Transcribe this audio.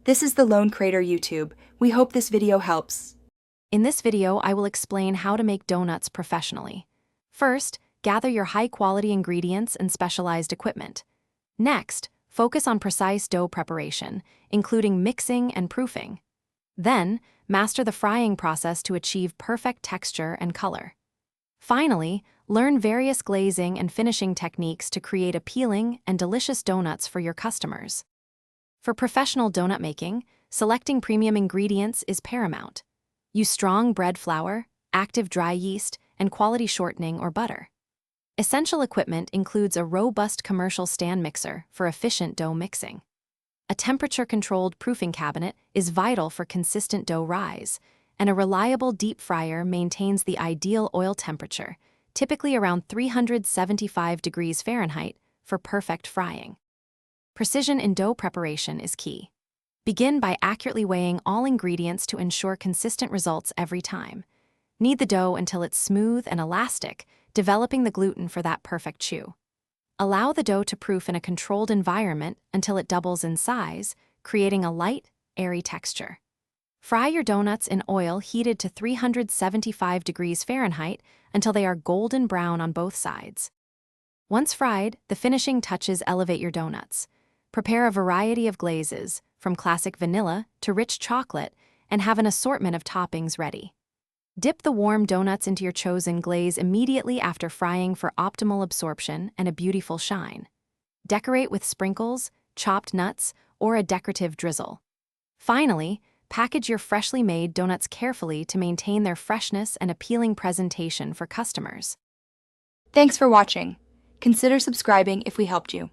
This is the Lone Crater YouTube. We hope this video helps. In this video, I will explain how to make donuts professionally. First, gather your high-quality ingredients and specialized equipment. Next, focus on precise dough preparation, including mixing and proofing. Then, master the frying process to achieve perfect texture and color. Finally, learn various glazing and finishing techniques to create appealing and delicious donuts for your customers. For professional donut making, selecting premium ingredients is paramount. Use strong bread flour, active dry yeast, and quality shortening or butter. Essential equipment includes a robust commercial stand mixer for efficient dough mixing. A temperature-controlled proofing cabinet is vital for consistent dough rise, and a reliable deep fryer maintains the ideal oil temperature, typically around 375 degrees Fahrenheit, for perfect frying. Precision in dough preparation is key. Begin by accurately weighing all ingredients to ensure consistent results every time. Knead the dough until it's smooth and elastic, developing the gluten for that perfect chew. Allow the dough to proof in a controlled environment until it doubles in size, creating a light, airy texture. Fry your donuts in oil heated to 375 degrees Fahrenheit until they are golden brown on both sides. Once fried, the finishing touches elevate your donuts. Prepare a variety of glazes, from classic vanilla to rich chocolate, and have an assortment of toppings ready. Dip the warm donuts into your chosen glaze immediately after frying for optimal absorption and a beautiful shine. Decorate with sprinkles, chopped nuts, or a decorative drizzle. Finally, package your freshly made donuts carefully to maintain their freshness and appealing presentation for customers. Thanks for watching. Consider subscribing if we helped you.